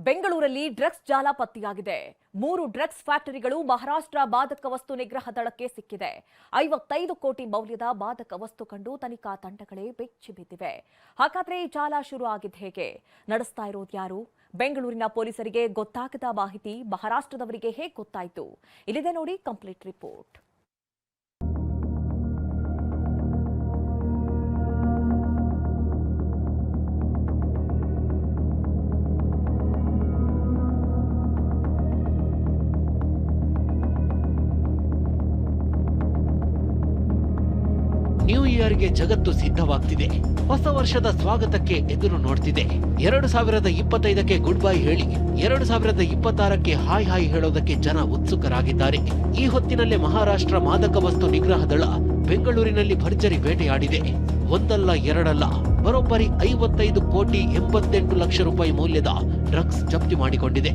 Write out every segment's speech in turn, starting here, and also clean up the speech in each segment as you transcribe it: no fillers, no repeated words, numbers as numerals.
ಬೆಂಗಳೂರಲ್ಲಿ ಡ್ರಗ್ಸ್ ಜಾಲ ಪತ್ತೆಯಾಗಿದೆ. 3 ಡ್ರಗ್ಸ್ ಫ್ಯಾಕ್ಟರಿಗಳು ಮಹಾರಾಷ್ಟ್ರ ಮಾದಕ ವಸ್ತು ನಿಗ್ರಹ ದಳಕ್ಕೆ ಸಿಕ್ಕಿದೆ. 55 ಕೋಟಿ ಮೌಲ್ಯದ ಮಾದಕ ವಸ್ತು ಕಂಡು ತನಿಖಾ ತಂಡಗಳೇ ಬೆಚ್ಚಿ ಬಿದ್ದಿವೆ. ಹಾಗಾದ್ರೆ ಈ ಜಾಲ ಶುರು ಆಗಿದ್ದು ಹೇಗೆ? ನಡೆಸ್ತಾ ಇರೋದು ಯಾರು? ಬೆಂಗಳೂರಿನ ಪೊಲೀಸರಿಗೆ ಗೊತ್ತಾಗದ ಮಾಹಿತಿ ಮಹಾರಾಷ್ಟ್ರದವರಿಗೆ ಹೇಗೆ ಗೊತ್ತಾಯಿತು? ಇಲ್ಲಿದೆ ನೋಡಿ ಕಂಪ್ಲೀಟ್ ರಿಪೋರ್ಟ್. ನ್ಯೂ ಇಯರ್ಗೆ ಜಗತ್ತು ಸಿದ್ಧವಾಗ್ತಿದೆ. ಹೊಸ ವರ್ಷದ ಸ್ವಾಗತಕ್ಕೆ ಎದುರು ನೋಡ್ತಿದೆ. 2025ಕ್ಕೆ ಗುಡ್ ಬೈ ಹೇಳಿ 2026ಕ್ಕೆ ಹಾಯ್ ಹೇಳೋದಕ್ಕೆ ಜನ ಉತ್ಸುಕರಾಗಿದ್ದಾರೆ. ಈ ಹೊತ್ತಿನಲ್ಲೇ ಮಹಾರಾಷ್ಟ್ರ ಮಾದಕ ವಸ್ತು ನಿಗ್ರಹ ದಳ ಬೆಂಗಳೂರಿನಲ್ಲಿ ಭರ್ಜರಿ ಬೇಟೆಯಾಡಿದೆ. ಒಂದಲ್ಲ ಎರಡಲ್ಲ, ಬರೋಬ್ಬರಿ 55 ಕೋಟಿ 88 ಲಕ್ಷ ರೂಪಾಯಿ ಮೌಲ್ಯದ ಡ್ರಗ್ಸ್ ಜಪ್ತಿ ಮಾಡಿಕೊಂಡಿದೆ.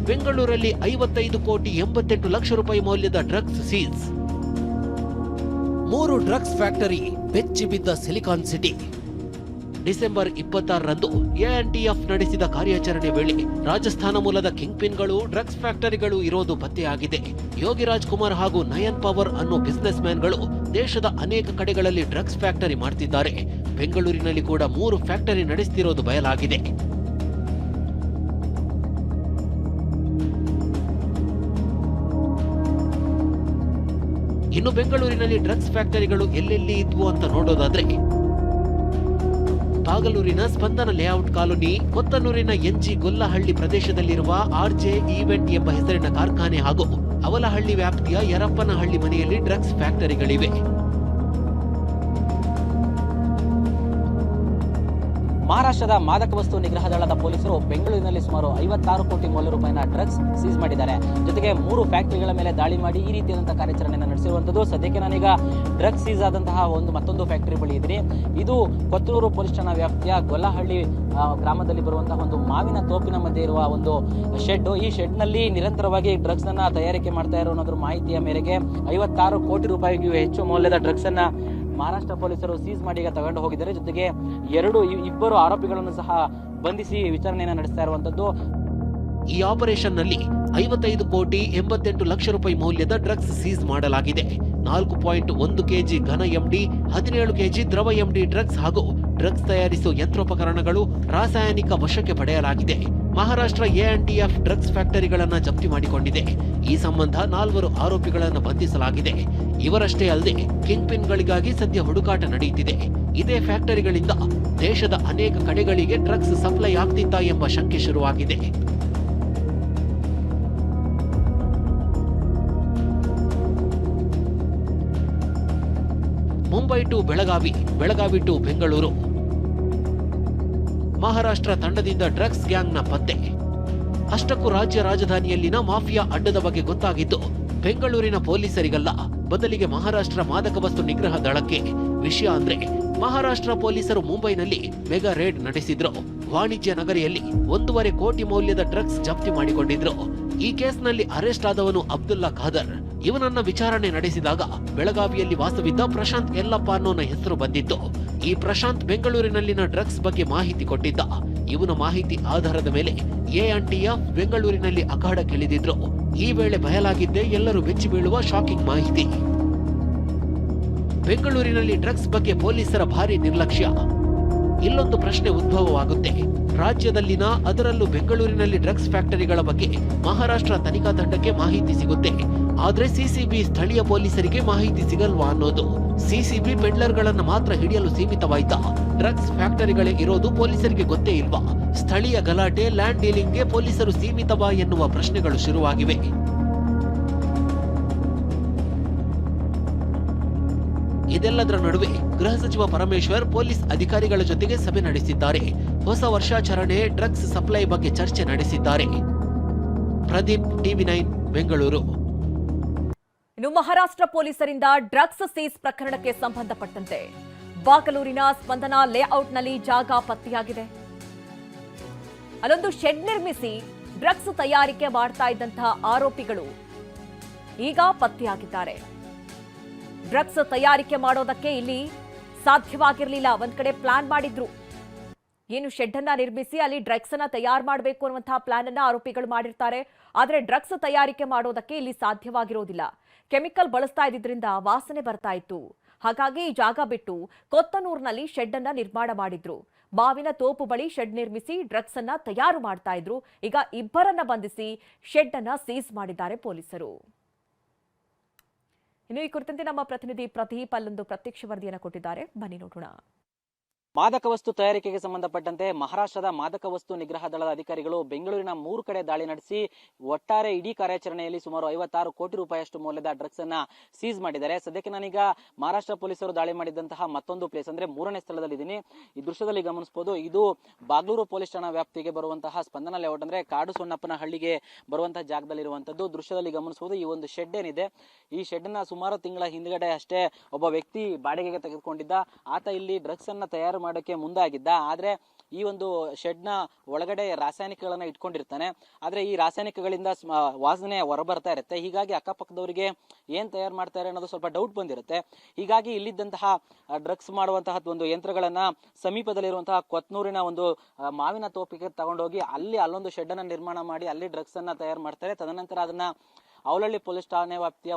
ಬೆಂಗಳೂರಲ್ಲಿ 55 ಕೋಟಿ 88 ಲಕ್ಷ ರೂಪಾಯಿ ಮೌಲ್ಯದ ಡ್ರಗ್ಸ್ ಸೀಸ್. 3 ಡ್ರಗ್ಸ್ ಫ್ಯಾಕ್ಟರಿ ಬೆಚ್ಚಿ ಬಿದ್ದ ಸಿಲಿಕಾನ್ ಸಿಟಿ. ಡಿಸೆಂಬರ್ 26ರಂದು ಎಎನ್ಟಿಎಫ್ ನಡೆಸಿದ ಕಾರ್ಯಾಚರಣೆ ವೇಳೆ ರಾಜಸ್ಥಾನ ಮೂಲದ ಕಿಂಗ್ ಪಿನ್ಗಳು, ಡ್ರಗ್ಸ್ ಫ್ಯಾಕ್ಟರಿಗಳು ಇರೋದು ಪತ್ತೆಯಾಗಿದೆ. ಯೋಗಿರಾಜ್ ಕುಮಾರ್ ಹಾಗೂ ನಯನ್ ಪವರ್ ಅನ್ನೋ ಬಿಸಿನೆಸ್ ಮ್ಯಾನ್ಗಳು ದೇಶದ ಅನೇಕ ಕಡೆಗಳಲ್ಲಿ ಡ್ರಗ್ಸ್ ಫ್ಯಾಕ್ಟರಿ ಮಾಡ್ತಿದ್ದಾರೆ. ಬೆಂಗಳೂರಿನಲ್ಲಿ ಕೂಡ 3 ಫ್ಯಾಕ್ಟರಿ ನಡೆಸ್ತಿರೋದು ಬಯಲಾಗಿದೆ. ಇನ್ನು ಬೆಂಗಳೂರಿನಲ್ಲಿ ಡ್ರಗ್ಸ್ ಫ್ಯಾಕ್ಟರಿಗಳು ಎಲ್ಲೆಲ್ಲಿ ಇದ್ವು ಅಂತ ನೋಡೋದಾದ್ರೆ, ಬಾಗಲೂರಿನ ಸ್ಪಂದನ ಲೇಔಟ್ ಕಾಲೋನಿ, ಕೊತ್ತನೂರಿನ ಎನ್ಜಿ ಗೊಲ್ಲಹಳ್ಳಿ ಪ್ರದೇಶದಲ್ಲಿರುವ ಆರ್ಜೆ ಈವೆಂಟ್ ಎಂಬ ಹೆಸರಿನ ಕಾರ್ಖಾನೆ ಹಾಗೂ ಅವಲಹಳ್ಳಿ ವ್ಯಾಪ್ತಿಯ ಯರಪ್ಪನಹಳ್ಳಿ ಮನೆಯಲ್ಲಿ ಡ್ರಗ್ಸ್ ಫ್ಯಾಕ್ಟರಿಗಳಿವೆ. ಮಹಾರಾಷ್ಟ್ರದ ಮಾದಕ ವಸ್ತು ನಿಗ್ರಹ ದಳದ ಪೊಲೀಸರು ಬೆಂಗಳೂರಿನಲ್ಲಿ ಸುಮಾರು 56 ಕೋಟಿ ಮೌಲ್ಯ ರೂಪಾಯಿನ ಡ್ರಗ್ಸ್ ಸೀಸ್ ಮಾಡಿದ್ದಾರೆ. ಜೊತೆಗೆ 3 ಫ್ಯಾಕ್ಟರಿಗಳ ಮೇಲೆ ದಾಳಿ ಮಾಡಿ ಈ ರೀತಿಯಾದಂತಹ ಕಾರ್ಯಾಚರಣೆಯನ್ನು ನಡೆಸಿರುವಂಥದ್ದು. ಸದ್ಯಕ್ಕೆ ನಾನೀಗ ಡ್ರಗ್ಸ್ ಸೀಸ್ ಆದಂತಹ ಮತ್ತೊಂದು ಫ್ಯಾಕ್ಟರಿ ಬಳಿ ಇದ್ದೀನಿ. ಇದು ಕೊತ್ತೂರು ಪೊಲೀಸ್ ಠಾಣಾ ವ್ಯಾಪ್ತಿಯ ಗೊಲ್ಲಹಳ್ಳಿ ಗ್ರಾಮದಲ್ಲಿ ಬರುವಂತಹ ಒಂದು ಮಾವಿನ ತೋಪಿನ ಮಧ್ಯೆ ಇರುವ ಒಂದು ಶೆಡ್. ಈ ಶೆಡ್ನಲ್ಲಿ ನಿರಂತರವಾಗಿ ಡ್ರಗ್ಸ್ ಅನ್ನ ತಯಾರಿಕೆ ಮಾಡ್ತಾ ಇರೋದ್ರ ಮಾಹಿತಿಯ ಮೇರೆಗೆ 56 ಕೋಟಿ ರೂಪಾಯಿಗೂ ಹೆಚ್ಚು ಮೌಲ್ಯದ ಡ್ರಗ್ಸ್ ಅನ್ನ ಮಹಾರಾಷ್ಟ್ರ ಪೊಲೀಸರು ಸೀಸ್ ಮಾಡಿ ಈಗ ತಗೊಂಡು ಹೋಗಿದ್ದಾರೆ. ಜೊತೆಗೆ ಇಬ್ಬರು ಆರೋಪಿಗಳನ್ನು ಸಹ ಬಂಧಿಸಿ ವಿಚಾರಣೆಯನ್ನು ನಡೆಸ್ತಾ ಇರುವಂತದ್ದು. ಈ ಆಪರೇಷನ್ ನಲ್ಲಿ 55 ಕೋಟಿ 88 ಲಕ್ಷ ರೂಪಾಯಿ ಮೌಲ್ಯದ ಡ್ರಗ್ಸ್ ಸೀಸ್ ಮಾಡಲಾಗಿದೆ. 4.1 ಕೆಜಿ ಘನ ಎಂಡಿ, 17 ಕೆಜಿ ದ್ರವ ಎಂಡಿ ಡ್ರಗ್ಸ್ ಹಾಗೂ ಡ್ರಗ್ಸ್ ತಯಾರಿಸುವ ಯಂತ್ರೋಪಕರಣಗಳು, ರಾಸಾಯನಿಕ ವಶಕ್ಕೆ ಪಡೆಯಲಾಗಿದೆ. ಮಹಾರಾಷ್ಟ್ರ ಎಎನ್ಟಿಎಫ್ ಡ್ರಗ್ಸ್ ಫ್ಯಾಕ್ಟರಿಗಳನ್ನು ಜಪ್ತಿ ಮಾಡಿಕೊಂಡಿದೆ. ಈ ಸಂಬಂಧ 4 ಆರೋಪಿಗಳನ್ನು ಬಂಧಿಸಲಾಗಿದೆ. ಇವರಷ್ಟೇ ಅಲ್ಲದೆ ಕಿಂಗ್ ಪಿನ್ಗಳಿಗಾಗಿ ಸದ್ಯ ಹುಡುಕಾಟ ನಡೆಯುತ್ತಿದೆ. ಇದೇ ಫ್ಯಾಕ್ಟರಿಗಳಿಂದ ದೇಶದ ಅನೇಕ ಕಡೆಗಳಿಗೆ ಡ್ರಗ್ಸ್ ಸಪ್ಲೈ ಆಗ್ತಿತ್ತಾ ಎಂಬ ಶಂಕೆ ಶುರುವಾಗಿದೆ. Mumbai to Belagavi, Belagavi to Bengaluru. ಮಹಾರಾಷ್ಟ್ರ ತಂಡದಿಂದ ಡ್ರಗ್ಸ್ ಗ್ಯಾಂಗ್ನ ಪತ್ತೆ. ಅಷ್ಟಕ್ಕೂ ರಾಜ್ಯ ರಾಜಧಾನಿಯಲ್ಲಿನ ಮಾಫಿಯಾ ಅಡ್ಡದ ಬಗ್ಗೆ ಗೊತ್ತಾಗಿದ್ದು ಬೆಂಗಳೂರಿನ ಪೊಲೀಸರಿಗಲ್ಲ, ಬದಲಿಗೆ ಮಹಾರಾಷ್ಟ್ರ ಮಾದಕ ವಸ್ತು ನಿಗ್ರಹ ದಳಕ್ಕೆ. ವಿಷಯ ಅಂದ್ರೆ, ಮಹಾರಾಷ್ಟ್ರ ಪೊಲೀಸರು ಮುಂಬೈನಲ್ಲಿ ಮೆಗಾ ರೇಡ್ ನಡೆಸಿದ್ರು. ವಾಣಿಜ್ಯ ನಗರಿಯಲ್ಲಿ 1.5 ಕೋಟಿ ಮೌಲ್ಯದ ಡ್ರಗ್ಸ್ ಜಪ್ತಿ ಮಾಡಿಕೊಂಡಿದ್ರು. ಈ ಕೇಸ್ನಲ್ಲಿ ಅರೆಸ್ಟ್ ಆದವನು ಅಬ್ದುಲ್ಲಾ ಖಾದರ್. ಇವನನ್ನ ವಿಚಾರಣೆ ನಡೆಸಿದಾಗ ಬೆಳಗಾವಿಯಲ್ಲಿ ವಾಸವಿದ್ದ ಪ್ರಶಾಂತ್ ಯಲ್ಲಪ್ಪ ಅನ್ನೋನ ಹೆಸರು ಬಂದಿತ್ತು. ಈ ಪ್ರಶಾಂತ್ ಬೆಂಗಳೂರಿನಲ್ಲಿನ ಡ್ರಗ್ಸ್ ಬಗ್ಗೆ ಮಾಹಿತಿ ಕೊಟ್ಟಿದ್ದ. ಇವನ ಮಾಹಿತಿ ಆಧಾರದ ಮೇಲೆ ಎಎನ್ಟಿಎಫ್ ಬೆಂಗಳೂರಿನಲ್ಲಿ ಅಖಾಡಕ್ಕಿಳಿದಿದ್ರು. ಈ ವೇಳೆ ಬಯಲಾಗಿದ್ದೇ ಎಲ್ಲರೂ ಬೆಚ್ಚಿ ಬೀಳುವ ಶಾಕಿಂಗ್ ಮಾಹಿತಿ. ಬೆಂಗಳೂರಿನಲ್ಲಿ ಡ್ರಗ್ಸ್ ಬಗ್ಗೆ ಪೊಲೀಸರ ಭಾರಿ ನಿರ್ಲಕ್ಷ್ಯ. ಇಲ್ಲೊಂದು ಪ್ರಶ್ನೆ ಉದ್ಭವವಾಗುತ್ತೆ. ರಾಜ್ಯದಲ್ಲಿನ, ಅದರಲ್ಲೂ ಬೆಂಗಳೂರಿನಲ್ಲಿ ಡ್ರಗ್ಸ್ ಫ್ಯಾಕ್ಟರಿಗಳ ಬಗ್ಗೆ ಮಹಾರಾಷ್ಟ್ರ ತನಿಖಾ ತಂಡಕ್ಕೆ ಮಾಹಿತಿ ಸಿಗುತ್ತೆ. ಆದ್ರೆ ಸಿಸಿಬಿ ಸ್ಥಳೀಯ ಪೊಲೀಸರಿಗೆ ಮಾಹಿತಿ ಸಿಗಲ್ವಾ ಅನ್ನೋದು. ಸಿಸಿಬಿ ಪೆಡ್ಲರ್ಗಳನ್ನು ಮಾತ್ರ ಹಿಡಿಯಲು ಸೀಮಿತವಾಯ್ತಾ? ಡ್ರಗ್ಸ್ ಫ್ಯಾಕ್ಟರಿಗಳೇ ಇರೋದು ಪೊಲೀಸರಿಗೆ ಗೊತ್ತೇ ಇಲ್ವಾ? ಸ್ಥಳೀಯ ಗಲಾಟೆ, ಲ್ಯಾಂಡ್ ಡೀಲಿಂಗ್ಗೆ ಪೊಲೀಸರು ಸೀಮಿತವಾ ಎನ್ನುವ ಪ್ರಶ್ನೆಗಳು ಶುರುವಾಗಿವೆ. ಇದೆಲ್ಲದರ ನಡುವೆ ಗೃಹ ಸಚಿವ ಪರಮೇಶ್ವರ್ ಪೊಲೀಸ್ ಅಧಿಕಾರಿಗಳ ಜೊತೆಗೆ ಸಭೆ ನಡೆಸಿದ್ದಾರೆ. ಹೊಸ ವರ್ಷಾಚರಣೆ, ಡ್ರಗ್ಸ್ ಸಪ್ಲೈ ಬಗ್ಗೆ ಚರ್ಚೆ ನಡೆಸಿದ್ದಾರೆ. ಪ್ರದೀಪ್, ಟಿವಿ9 ಬೆಂಗಳೂರು. ಇನ್ನು ಮಹಾರಾಷ್ಟ್ರ ಪೊಲೀಸರಿಂದ ಡ್ರಗ್ಸ್ ಸೀಸ್ ಪ್ರಕರಣಕ್ಕೆ ಸಂಬಂಧಪಟ್ಟಂತೆ ಬಾಗಲೂರಿನ ಸ್ಪಂದನ ಲೇಔಟ್ನಲ್ಲಿ ಜಾಗ ಪತ್ತೆಯಾಗಿದೆ. ಅಲ್ಲೊಂದು ಶೆಡ್ ನಿರ್ಮಿಸಿ ಡ್ರಗ್ಸ್ ತಯಾರಿಕೆ ಮಾಡ್ತಾ ಇದ್ದಂತಹ ಆರೋಪಿಗಳು ಈಗ ಪತ್ತೆಯಾಗಿದ್ದಾರೆ. ಡ್ರಗ್ಸ್ ತಯಾರಿಕೆ ಮಾಡೋದಕ್ಕೆ ಇಲ್ಲಿ ಸಾಧ್ಯವಾಗಿರಲಿಲ್ಲ. ಒಂದ್ ಕಡೆ ಪ್ಲಾನ್ ಮಾಡಿದ್ರು, ಏನು ಶೆಡ್ ಅನ್ನ ನಿರ್ಮಿಸಿ ಅಲ್ಲಿ ಡ್ರಗ್ಸ್ ಅನ್ನ ತಯಾರು ಮಾಡಬೇಕು ಅನ್ನುವಂತಹ ಪ್ಲಾನ್ ಅನ್ನ ಆರೋಪಿಗಳು ಮಾಡಿರ್ತಾರೆ. ಆದ್ರೆ ಡ್ರಗ್ಸ್ ತಯಾರಿಕೆ ಮಾಡೋದಕ್ಕೆ ಇಲ್ಲಿ ಸಾಧ್ಯವಾಗಿರೋದಿಲ್ಲ. ಕೆಮಿಕಲ್ ಬಳಸ್ತಾ ಇದ್ದಿದ್ರಿಂದ ವಾಸನೆ ಬರ್ತಾ ಇತ್ತು. ಹಾಗಾಗಿ ಈ ಜಾಗ ಬಿಟ್ಟು ಕೊತ್ತನೂರಿನಲ್ಲಿ ಶೆಡ್ ಅನ್ನ ನಿರ್ಮಾಣ ಮಾಡಿದ್ರು. ಮಾವಿನ ತೋಪು ಬಳಿ ಶೆಡ್ ನಿರ್ಮಿಸಿ ಡ್ರಗ್ಸ್ ಅನ್ನ ತಯಾರು ಮಾಡ್ತಾ ಇದ್ರು. ಈಗ ಇಬ್ಬರನ್ನ ಬಂಧಿಸಿ ಶೆಡ್ ಅನ್ನ ಸೀಸ್ ಮಾಡಿದ್ದಾರೆ ಪೊಲೀಸರು. ಇನ್ನು ಈ ಕುರಿತಂತೆ ನಮ್ಮ ಪ್ರತಿನಿಧಿ ಪ್ರದೀಪ್ ಅಲ್ಲೊಂದು ಪ್ರತ್ಯಕ್ಷ ವರದಿಯನ್ನು ಕೊಟ್ಟಿದ್ದಾರೆ, ಬನ್ನಿ ನೋಡೋಣ. ಮಾದಕ ವಸ್ತು ತಯಾರಿಕೆಗೆ ಸಂಬಂಧಪಟ್ಟಂತೆ ಮಹಾರಾಷ್ಟ್ರದ ಮಾದಕ ವಸ್ತು ನಿಗ್ರಹ ದಳದ ಅಧಿಕಾರಿಗಳು ಬೆಂಗಳೂರಿನ 3 ಕಡೆ ದಾಳಿ ನಡೆಸಿ ಒಟ್ಟಾರೆ ಇಡೀ ಕಾರ್ಯಾಚರಣೆಯಲ್ಲಿ ಸುಮಾರು 56 ಕೋಟಿ ರೂಪಾಯಿಯಷ್ಟು ಮೌಲ್ಯದ ಡ್ರಗ್ಸ್ ಅನ್ನ ಸೀಸ್ ಮಾಡಿದ್ದಾರೆ. ಸದ್ಯಕ್ಕೆ ನಾನೀಗ ಮಹಾರಾಷ್ಟ್ರ ಪೊಲೀಸರು ದಾಳಿ ಮಾಡಿದಂತಹ ಮತ್ತೊಂದು ಪ್ಲೇಸ್ ಅಂದ್ರೆ 3ನೇ ಸ್ಥಳದಲ್ಲಿದ್ದೀನಿ. ಈ ದೃಶ್ಯದಲ್ಲಿ ಗಮನಿಸಬಹುದು, ಇದು ಬಾಗ್ಲೂರು ಪೊಲೀಸ್ ಠಾಣಾ ವ್ಯಾಪ್ತಿಗೆ ಬರುವಂತಹ ಸ್ಪಂದನ ಲೇಔಟ್ ಅಂದ್ರೆ ಕಾಡು ಸೊನ್ನಪ್ಪನ ಹಳ್ಳಿಗೆ ಬರುವಂತಹ ಜಾಗದಲ್ಲಿರುವಂತದ್ದು. ದೃಶ್ಯದಲ್ಲಿ ಗಮನಿಸಬಹುದು, ಈ ಒಂದು ಶೆಡ್ ಏನಿದೆ, ಈ ಶೆಡ್ ನ ಸುಮಾರು ತಿಂಗಳ ಹಿಂದ್ಗಡೆ ಅಷ್ಟೇ ಒಬ್ಬ ವ್ಯಕ್ತಿ ಬಾಡಿಗೆಗೆ ತೆಗೆದುಕೊಂಡಿದ್ದ. ಆತ ಇಲ್ಲಿ ಡ್ರಗ್ಸ್ ಅನ್ನ ತಯಾರು ಮಾಡೋಕೆ ಮುಂದಾಗಿದ್ದ. ಆದ್ರೆ ಈ ಒಂದು ಶೆಡ್ ನ ಒಳಗಡೆ ರಾಸಾಯನಿಕಗಳನ್ನ ಇಟ್ಕೊಂಡಿರ್ತಾನೆ. ಆದ್ರೆ ಈ ರಾಸಾಯನಿಕಗಳಿಂದ ವಾಸನೆ ಹೊರಬರ್ತಾ ಇರುತ್ತೆ. ಹೀಗಾಗಿ ಅಕ್ಕಪಕ್ಕದವರಿಗೆ ಏನ್ ತಯಾರು ಮಾಡ್ತಾರೆ ಅನ್ನೋದು ಸ್ವಲ್ಪ ಡೌಟ್ ಬಂದಿರುತ್ತೆ. ಹೀಗಾಗಿ ಇಲ್ಲಿದ್ದಂತಹ ಡ್ರಗ್ಸ್ ಮಾಡುವಂತಹ ಒಂದು ಯಂತ್ರಗಳನ್ನ ಸಮೀಪದಲ್ಲಿರುವಂತಹ ಕೊತ್ನೂರಿನ ಒಂದು ಮಾವಿನ ತೋಪಿಗೆ ತಗೊಂಡೋಗಿ ಅಲ್ಲೊಂದು ಶೆಡ್ ಅನ್ನ ನಿರ್ಮಾಣ ಮಾಡಿ ಅಲ್ಲಿ ಡ್ರಗ್ಸ್ ಅನ್ನ ತಯಾರು ಮಾಡ್ತಾರೆ. ತದನಂತರ ಅದನ್ನ ಅವಲಹಳ್ಳಿ ಪೊಲೀಸ್ ಠಾಣೆ ವ್ಯಾಪ್ತಿಯ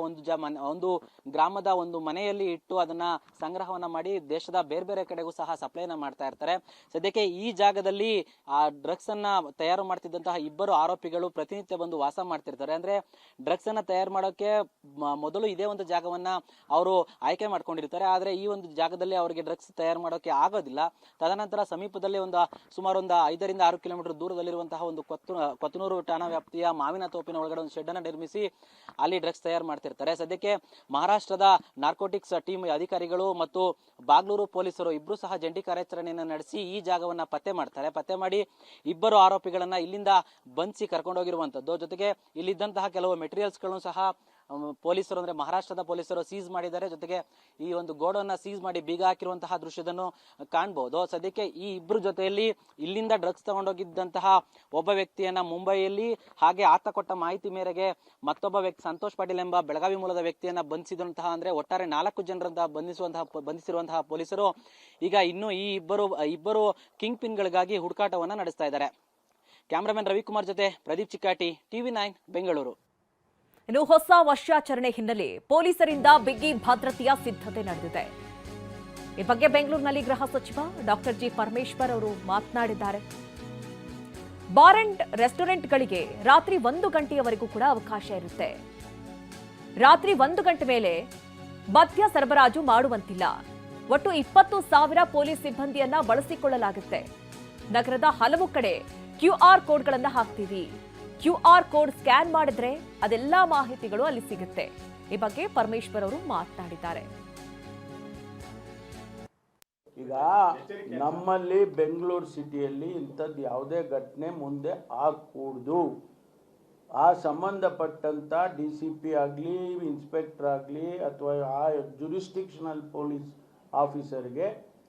ಒಂದು ಗ್ರಾಮದ ಒಂದು ಮನೆಯಲ್ಲಿ ಇಟ್ಟು ಅದನ್ನ ಸಂಗ್ರಹವನ್ನ ಮಾಡಿ ದೇಶದ ಬೇರೆ ಬೇರೆ ಕಡೆಗೂ ಸಹ ಸಪ್ಲೈನ ಮಾಡ್ತಾ ಇರ್ತಾರೆ. ಸದ್ಯಕ್ಕೆ ಈ ಜಾಗದಲ್ಲಿ ಆ ಡ್ರಗ್ಸ್ ಅನ್ನ ತಯಾರು ಮಾಡ್ತಿದ್ದಂತಹ ಇಬ್ಬರು ಆರೋಪಿಗಳು ಪ್ರತಿನಿತ್ಯ ಬಂದು ವಾಸ ಮಾಡ್ತಿರ್ತಾರೆ. ಅಂದ್ರೆ ಡ್ರಗ್ಸ್ ಅನ್ನ ತಯಾರು ಮಾಡೋಕೆ ಮೊದಲು ಇದೇ ಒಂದು ಜಾಗವನ್ನ ಅವರು ಆಯ್ಕೆ ಮಾಡ್ಕೊಂಡಿರ್ತಾರೆ. ಆದ್ರೆ ಈ ಒಂದು ಜಾಗದಲ್ಲಿ ಅವರಿಗೆ ಡ್ರಗ್ಸ್ ತಯಾರು ಮಾಡೋಕೆ ಆಗೋದಿಲ್ಲ. ತದನಂತರ ಸಮೀಪದಲ್ಲಿ ಸುಮಾರು 5 ರಿಂದ 6 ಕಿಲೋಮೀಟರ್ ದೂರದಲ್ಲಿರುವಂತಹ ಒಂದು ಕೊತ್ತನೂರು ಠಾಣಾ ವ್ಯಾಪ್ತಿಯ ಮಾವಿನ ತೋಪಿನ ಒಳಗಡೆ ಒಂದು ಶೆಡ್ ಅನ್ನ ನಿರ್ಮಿಸಿ ಅಲ್ಲಿ ಡ್ರಗ್ಸ್ ತಯಾರು ಮಾಡ್ತಿರ್ತಾರೆ. ಸದ್ಯಕ್ಕೆ ಮಹಾರಾಷ್ಟ್ರದ ನಾರ್ಕೋಟಿಕ್ಸ್ ಟೀಮ್ ಅಧಿಕಾರಿಗಳು ಮತ್ತು ಬಾಗ್ಲೂರು ಪೊಲೀಸರು ಇಬ್ರು ಸಹ ಜಂಟಿ ಕಾರ್ಯಾಚರಣೆಯನ್ನು ನಡೆಸಿ ಈ ಜಾಗವನ್ನ ಪತ್ತೆ ಮಾಡ್ತಾರೆ. ಪತ್ತೆ ಮಾಡಿ ಇಬ್ಬರು ಆರೋಪಿಗಳನ್ನ ಇಲ್ಲಿಂದ ಬಂಧಿಸಿ ಕರ್ಕೊಂಡೋಗಿರುವಂತದ್ದು. ಜೊತೆಗೆ ಇಲ್ಲಿದ್ದಂತಹ ಕೆಲವು ಮೆಟೀರಿಯಲ್ಸ್ ಗಳನ್ನು ಸಹ ಪೊಲೀಸರು ಅಂದ್ರೆ ಮಹಾರಾಷ್ಟ್ರದ ಪೊಲೀಸರು ಸೀಸ್ ಮಾಡಿದ್ದಾರೆ. ಜೊತೆಗೆ ಈ ಒಂದು ಗೋಡನ್ನ ಸೀಸ್ ಮಾಡಿ ಬೀಗ ಹಾಕಿರುವಂತಹ ದೃಶ್ಯದನ್ನು ಕಾಣಬಹುದು. ಸದ್ಯಕ್ಕೆ ಈ ಇಬ್ಬರು ಜೊತೆಯಲ್ಲಿ ಇಲ್ಲಿಂದ ಡ್ರಗ್ಸ್ ತಗೊಂಡೋಗಿದ್ದಂತಹ ಒಬ್ಬ ವ್ಯಕ್ತಿಯನ್ನ ಮುಂಬೈಯಲ್ಲಿ, ಹಾಗೆ ಆತ ಕೊಟ್ಟ ಮಾಹಿತಿ ಮೇರೆಗೆ ಮತ್ತೊಬ್ಬ ವ್ಯಕ್ತಿ ಸಂತೋಷ್ ಪಾಟೀಲ್ ಎಂಬ ಬೆಳಗಾವಿ ಮೂಲದ ವ್ಯಕ್ತಿಯನ್ನ ಬಂಧಿಸಿದಂತಹ ಅಂದ್ರೆ ಒಟ್ಟಾರೆ 4 ಜನರಂತ ಬಂಧಿಸಿರುವಂತಹ ಪೊಲೀಸರು ಈಗ ಇನ್ನು ಈ ಇಬ್ಬರು ಕಿಂಗ್ ಪಿನ್ ಗಳಿಗಾಗಿ ಹುಡುಕಾಟವನ್ನ ನಡೆಸ್ತಾ ಇದ್ದಾರೆ. ಕ್ಯಾಮರಾಮನ್ ರವಿಕುಮಾರ್ ಜೊತೆ ಪ್ರದೀಪ್ ಚಿಕ್ಕಾಟಿ, TV9 ಬೆಂಗಳೂರು. ಇನ್ನು ಹೊಸ ವರ್ಷಾಚರಣೆ ಹಿನ್ನೆಲೆ ಪೊಲೀಸರಿಂದ ಬಿಗಿ ಭದ್ರತೆಯ ಸಿದ್ಧತೆ ನಡೆದಿದೆ. ಈ ಬಗ್ಗೆ ಬೆಂಗಳೂರಿನಲ್ಲಿ ಗೃಹ ಸಚಿವ ಡಾಕ್ಟರ್ ಜಿ ಪರಮೇಶ್ವರ್ ಅವರು ಮಾತನಾಡಿದ್ದಾರೆ. ಬಾರ್ ಅಂಡ್ ರೆಸ್ಟೋರೆಂಟ್ಗಳಿಗೆ ರಾತ್ರಿ 1 ಗಂಟೆಯವರೆಗೂ ಕೂಡ ಅವಕಾಶ ಇರುತ್ತೆ. ರಾತ್ರಿ 1 ಗಂಟೆ ಮೇಲೆ ಮದ್ಯ ಸರಬರಾಜು ಮಾಡುವಂತಿಲ್ಲ. ಒಟ್ಟು 20,000 ಪೊಲೀಸ್ ಸಿಬ್ಬಂದಿಯನ್ನ ಬಳಸಿಕೊಳ್ಳಲಾಗುತ್ತೆ. ನಗರದ ಹಲವು ಕಡೆ QR ಕೋಡ್ಗಳನ್ನ ಹಾಕ್ತೀವಿ. QR ಕೋಡ್ ಸ್ಕ್ಯಾನ್ ಮಾಡಿದ್ರೆ ಅದೆಲ್ಲಾ ಮಾಹಿತಿಗಳು ಅಲ್ಲಿ ಸಿಗುತ್ತೆ. ಈ ಬಗ್ಗೆ ಪರಮೇಶ್ವರ್ ಅವರು ಮಾತನಾಡಿದ್ದಾರೆ. ಈಗ ನಮ್ಮಲ್ಲಿ ಬೆಂಗಳೂರು ಸಿಟಿಯಲ್ಲಿ ಇಂಥದ್ದು ಯಾವುದೇ ಘಟನೆ ಮುಂದೆ ಆಗಕೂಡ್ದು. ಆ ಸಂಬಂಧಪಟ್ಟಂಥ DCP ಆಗಲಿ, ಇನ್ಸ್ಪೆಕ್ಟರ್ ಆಗಲಿ ಅಥವಾ ಆ ಜುರಿಸ್ಟಿಕ್ಷನಲ್ ಪೊಲೀಸ್ ಆಫೀಸರ್ಗೆ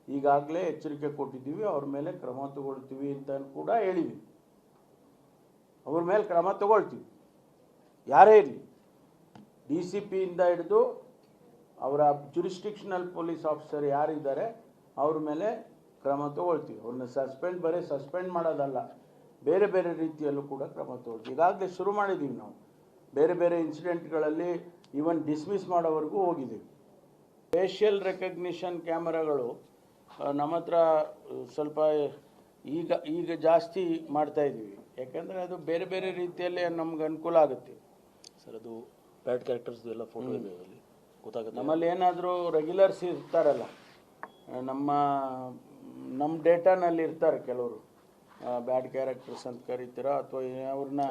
ಈಗಾಗಲೇ ಎಚ್ಚರಿಕೆ ಕೊಟ್ಟಿದ್ದೀವಿ. ಅವ್ರ ಮೇಲೆ ಕ್ರಮ ತಗೊಳ್ತೀವಿ ಅಂತ ಕೂಡ ಹೇಳಿದ್ವಿ. ಅವ್ರ ಮೇಲೆ ಕ್ರಮ ತಗೊಳ್ತೀವಿ, ಯಾರೇ ಇರಲಿ, DCPಯಿಂದ ಹಿಡಿದು ಅವರ ಜುರಿಸ್ಟಿಕ್ಷನಲ್ ಪೊಲೀಸ್ ಆಫೀಸರ್ ಯಾರಿದ್ದಾರೆ ಅವ್ರ ಮೇಲೆ ಕ್ರಮ ತಗೊಳ್ತೀವಿ. ಅವ್ರನ್ನ ಸಸ್ಪೆಂಡ್ ಮಾಡೋದಲ್ಲ, ಬೇರೆ ಬೇರೆ ರೀತಿಯಲ್ಲೂ ಕೂಡ ಕ್ರಮ ತಗೊಳ್ತೀವಿ. ಈಗಾಗಲೇ ಶುರು ಮಾಡಿದ್ದೀವಿ ನಾವು. ಬೇರೆ ಬೇರೆ ಇನ್ಸಿಡೆಂಟ್ಗಳಲ್ಲಿ ಈವನ್ ಡಿಸ್ಮಿಸ್ ಮಾಡೋವರೆಗೂ ಹೋಗಿದ್ದೀವಿ. ಫೇಶಿಯಲ್ ರೆಕಗ್ನಿಷನ್ ಕ್ಯಾಮರಾಗಳು ನಮ್ಮ ಹತ್ರ ಸ್ವಲ್ಪ ಈಗ ಜಾಸ್ತಿ ಮಾಡ್ತಾ ಇದ್ದೀವಿ. ಯಾಕಂದರೆ ಅದು ಬೇರೆ ಬೇರೆ ರೀತಿಯಲ್ಲಿ ನಮ್ಗೆ ಅನುಕೂಲ ಆಗುತ್ತೆ ಸರ್. ಅದು ಬ್ಯಾಡ್ ಕ್ಯಾರೆಕ್ಟರ್ಸ್ ಎಲ್ಲ ಫೋಟೋ ಇದೆ ಅಲ್ಲಿ ಗೊತ್ತಾಗುತ್ತೆ. ನಮ್ಮಲ್ಲಿ ಏನಾದರೂ ರೆಗ್ಯುಲರ್ಸ್ ಇರ್ತಾರಲ್ಲ, ನಮ್ಮ ಡೇಟಾನಲ್ಲಿ ಇರ್ತಾರೆ ಕೆಲವರು, ಬ್ಯಾಡ್ ಕ್ಯಾರೆಕ್ಟರ್ಸ್ ಅಂತ ಕರೀತೀರ ಅಥವಾ ಅವ್ರನ್ನ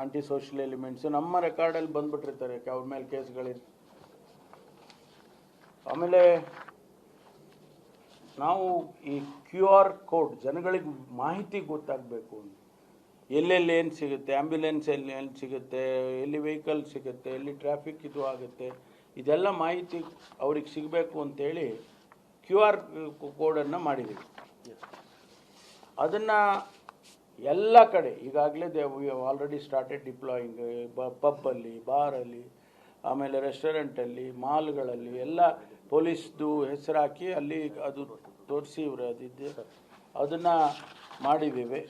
ಆಂಟಿ ಸೋಷಿಯಲ್ ಎಲಿಮೆಂಟ್ಸು ನಮ್ಮ ರೆಕಾರ್ಡಲ್ಲಿ ಬಂದ್ಬಿಟ್ಟಿರ್ತಾರೆ. ಅವ್ರ ಮೇಲೆ ಕೇಸ್ಗಳಿರ್ತಾರೆ. ಆಮೇಲೆ ನಾವು ಈ QR ಕೋಡ್ ಜನಗಳಿಗೆ ಮಾಹಿತಿ ಗೊತ್ತಾಗಬೇಕು. ಎಲ್ಲೆಲ್ಲಿ ಏನು ಸಿಗುತ್ತೆ, ಆ್ಯಂಬ್ಯುಲೆನ್ಸ್ ಎಲ್ಲಿ ಸಿಗುತ್ತೆ, ಎಲ್ಲಿ ವೆಹಿಕಲ್ ಸಿಗುತ್ತೆ, ಎಲ್ಲಿ ಟ್ರಾಫಿಕ್ ಇದು ಆಗುತ್ತೆ, ಇದೆಲ್ಲ ಮಾಹಿತಿ ಅವ್ರಿಗೆ ಸಿಗಬೇಕು ಅಂತೇಳಿ QR ಕೋಡನ್ನು ಮಾಡಿದ್ದೀವಿ. ಅದನ್ನು ಎಲ್ಲ ಕಡೆ ಈಗಾಗಲೇ ಆಲ್ರೆಡಿ ಸ್ಟಾರ್ಟೆಡ್ ಡಿಪ್ಲಾಯಿಂಗ್. ಪಬ್ಬಲ್ಲಿ, ಬಾರಲ್ಲಿ, ಆಮೇಲೆ ರೆಸ್ಟೋರೆಂಟಲ್ಲಿ, ಮಾಲ್ಗಳಲ್ಲಿ ಎಲ್ಲ ಪೊಲೀಸ್ದು ಹೆಸರು ಹಾಕಿ ಅಲ್ಲಿ ಅದು ತೋರಿಸಿ ಇವರು ಅದಿದ್ದೆ ಅದನ್ನು ಮಾಡಿದ್ದೇವೆ.